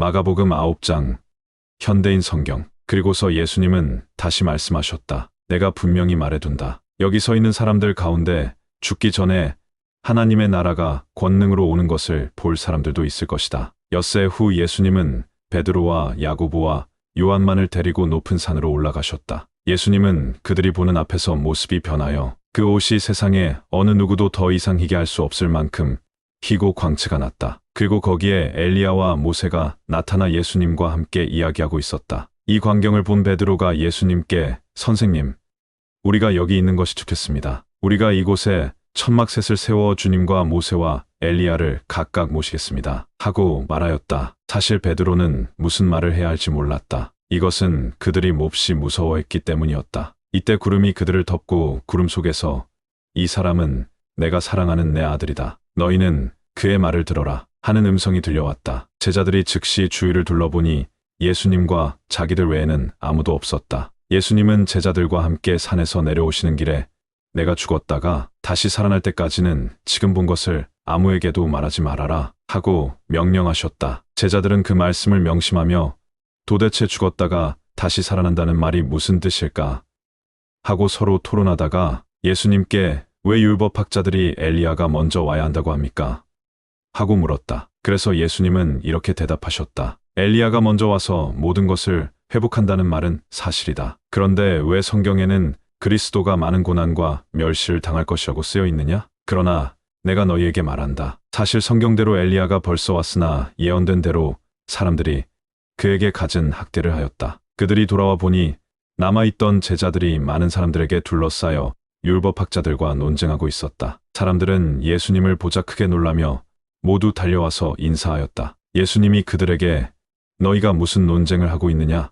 마가복음 9장, 현대인 성경. 그리고서 예수님은 다시 말씀하셨다. 내가 분명히 말해둔다. 여기 서 있는 사람들 가운데 죽기 전에 하나님의 나라가 권능으로 오는 것을 볼 사람들도 있을 것이다. 엿새 후 예수님은 베드로와 야고보와 요한만을 데리고 높은 산으로 올라가셨다. 예수님은 그들이 보는 앞에서 모습이 변하여 그 옷이 세상에 어느 누구도 더 이상 희게 할 수 없을 만큼 희고 광채가 났다. 그리고 거기에 엘리야와 모세가 나타나 예수님과 함께 이야기하고 있었다. 이 광경을 본 베드로가 예수님께 선생님, 우리가 여기 있는 것이 좋겠습니다. 우리가 이곳에 천막셋을 세워 주님과 모세와 엘리야를 각각 모시겠습니다. 하고 말하였다. 사실 베드로는 무슨 말을 해야 할지 몰랐다. 이것은 그들이 몹시 무서워했기 때문이었다. 이때 구름이 그들을 덮고 구름 속에서 이 사람은 내가 사랑하는 내 아들이다. 너희는 그의 말을 들어라 하는 음성이 들려왔다. 제자들이 즉시 주위를 둘러보니 예수님과 자기들 외에는 아무도 없었다. 예수님은 제자들과 함께 산에서 내려오시는 길에 내가 죽었다가 다시 살아날 때까지는 지금 본 것을 아무에게도 말하지 말아라 하고 명령하셨다. 제자들은 그 말씀을 명심하며 도대체 죽었다가 다시 살아난다는 말이 무슨 뜻일까 하고 서로 토론하다가 예수님께 왜 율법학자들이 엘리야가 먼저 와야 한다고 합니까? 하고 물었다. 그래서 예수님은 이렇게 대답하셨다. 엘리야가 먼저 와서 모든 것을 회복한다는 말은 사실이다. 그런데 왜 성경에는 그리스도가 많은 고난과 멸시를 당할 것이라고 쓰여 있느냐? 그러나 내가 너희에게 말한다. 사실 성경대로 엘리야가 벌써 왔으나 예언된 대로 사람들이 그에게 갖은 학대를 하였다. 그들이 돌아와 보니 남아있던 제자들이 많은 사람들에게 둘러싸여 율법학자들과 논쟁하고 있었다. 사람들은 예수님을 보자 크게 놀라며 모두 달려와서 인사하였다. 예수님이 그들에게 너희가 무슨 논쟁을 하고 있느냐?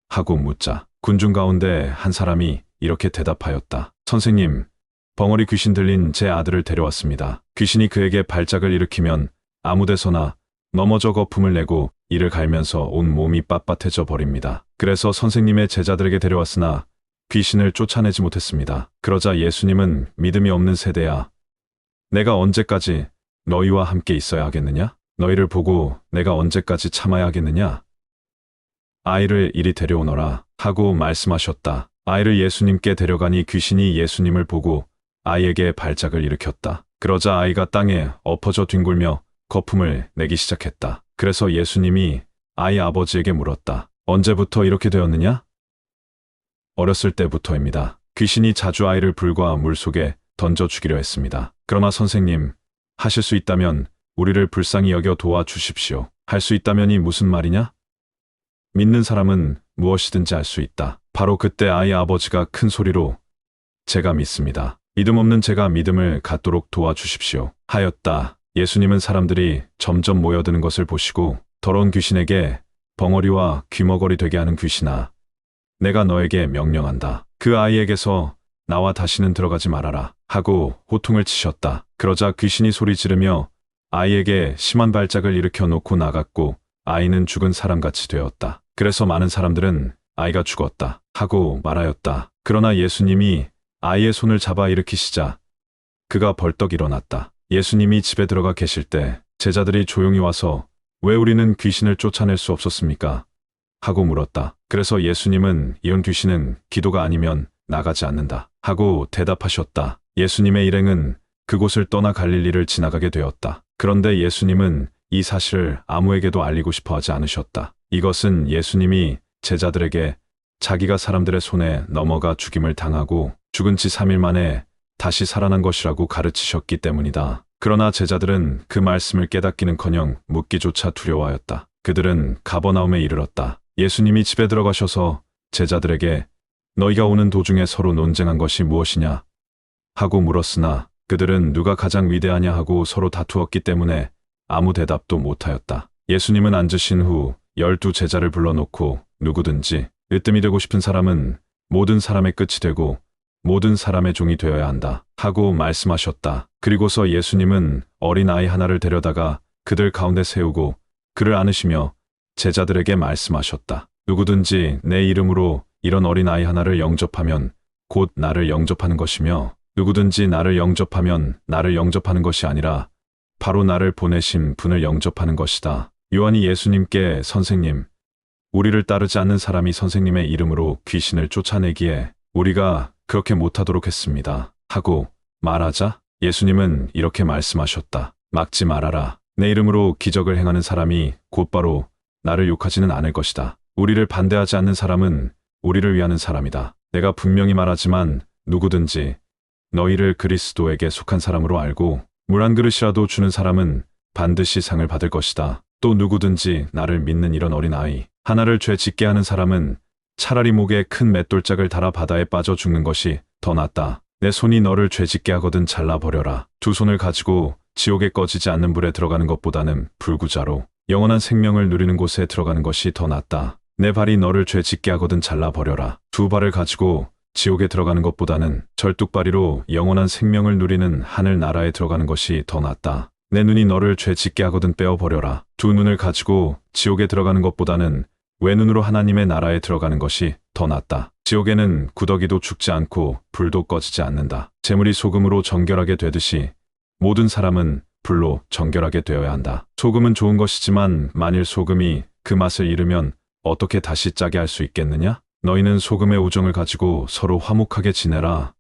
하고 묻자 군중 가운데 한 사람이 이렇게 대답하였다. 선생님, 벙어리 귀신 들린 제 아들을 데려왔습니다. 귀신이 그에게 발작을 일으키면 아무데서나 넘어져 거품을 내고 이를 갈면서 온 몸이 빳빳해져 버립니다. 그래서 선생님의 제자들에게 데려왔으나 귀신을 쫓아내지 못했습니다. 그러자 예수님은 믿음이 없는 세대야, 내가 언제까지 너희와 함께 있어야 하겠느냐? 너희를 보고 내가 언제까지 참아야 하겠느냐? 아이를 이리 데려오너라 하고 말씀하셨다. 아이를 예수님께 데려가니 귀신이 예수님을 보고 아이에게 발작을 일으켰다. 그러자 아이가 땅에 엎어져 뒹굴며 거품을 내기 시작했다. 그래서 예수님이 아이 아버지에게 물었다. 언제부터 이렇게 되었느냐? 어렸을 때부터입니다. 귀신이 자주 아이를 불과 물속에 던져 죽이려 했습니다. 그러나 선생님, 하실 수 있다면 우리를 불쌍히 여겨 도와주십시오. 할 수 있다면이 무슨 말이냐? 믿는 사람은 무엇이든지 할 수 있다. 바로 그때 아이 아버지가 큰 소리로 제가 믿습니다. 믿음 없는 제가 믿음을 갖도록 도와주십시오. 하였다. 예수님은 사람들이 점점 모여드는 것을 보시고 더러운 귀신에게 벙어리와 귀머거리 되게 하는 귀신아, 내가 너에게 명령한다. 그 아이에게서 나와 다시는 들어가지 말아라 하고 호통을 치셨다. 그러자 귀신이 소리 지르며 아이에게 심한 발작을 일으켜 놓고 나갔고 아이는 죽은 사람같이 되었다. 그래서 많은 사람들은 아이가 죽었다 하고 말하였다. 그러나 예수님이 아이의 손을 잡아 일으키시자 그가 벌떡 일어났다. 예수님이 집에 들어가 계실 때 제자들이 조용히 와서 왜 우리는 귀신을 쫓아낼 수 없었습니까? 하고 물었다. 그래서 예수님은 이런 귀신은 기도가 아니면 나가지 않는다 하고 대답하셨다. 예수님의 일행은 그곳을 떠나 갈릴리를 지나가게 되었다. 그런데 예수님은 이 사실을 아무에게도 알리고 싶어 하지 않으셨다. 이것은 예수님이 제자들에게 자기가 사람들의 손에 넘어가 죽임을 당하고 죽은 지 3일 만에 다시 살아난 것이라고 가르치셨기 때문이다. 그러나 제자들은 그 말씀을 깨닫기는커녕 묻기조차 두려워하였다. 그들은 가버나움에 이르렀다. 예수님이 집에 들어가셔서 제자들에게 너희가 오는 도중에 서로 논쟁한 것이 무엇이냐? 하고 물었으나 그들은 누가 가장 위대하냐 하고 서로 다투었기 때문에 아무 대답도 못하였다. 예수님은 앉으신 후 12 제자를 불러놓고 누구든지 으뜸이 되고 싶은 사람은 모든 사람의 끝이 되고 모든 사람의 종이 되어야 한다 하고 말씀하셨다. 그리고서 예수님은 어린 아이 하나를 데려다가 그들 가운데 세우고 그를 안으시며 제자들에게 말씀하셨다. 누구든지 내 이름으로 이런 어린 아이 하나를 영접하면 곧 나를 영접하는 것이며 누구든지 나를 영접하면 나를 영접하는 것이 아니라 바로 나를 보내신 분을 영접하는 것이다. 요한이 예수님께 선생님, 우리를 따르지 않는 사람이 선생님의 이름으로 귀신을 쫓아내기에 우리가 그렇게 못하도록 했습니다. 하고 말하자 예수님은 이렇게 말씀하셨다. 막지 말아라. 내 이름으로 기적을 행하는 사람이 곧바로 나를 욕하지는 않을 것이다. 우리를 반대하지 않는 사람은 우리를 위하는 사람이다. 내가 분명히 말하지만 누구든지 너희를 그리스도에게 속한 사람으로 알고 물 한 그릇이라도 주는 사람은 반드시 상을 받을 것이다. 또 누구든지 나를 믿는 이런 어린아이 하나를 죄 짓게 하는 사람은 차라리 목에 큰 맷돌짝을 달아 바다에 빠져 죽는 것이 더 낫다. 내 손이 너를 죄 짓게 하거든 잘라버려라. 두 손을 가지고 지옥에 꺼지지 않는 불에 들어가는 것보다는 불구자로 영원한 생명을 누리는 곳에 들어가는 것이 더 낫다. 내 발이 너를 죄 짓게 하거든 잘라버려라. 두 발을 가지고 지옥에 들어가는 것보다는 절뚝발이로 영원한 생명을 누리는 하늘 나라에 들어가는 것이 더 낫다. 내 눈이 너를 죄 짓게 하거든 빼어버려라. 두 눈을 가지고 지옥에 들어가는 것보다는 외눈으로 하나님의 나라에 들어가는 것이 더 낫다. 지옥에는 구더기도 죽지 않고 불도 꺼지지 않는다. 재물이 소금으로 정결하게 되듯이 모든 사람은 불로 정결하게 되어야 한다. 소금은 좋은 것이지만 만일 소금이 그 맛을 잃으면 어떻게 다시 짜게 할 수 있겠느냐? 너희는 소금의 우정을 가지고 서로 화목하게 지내라.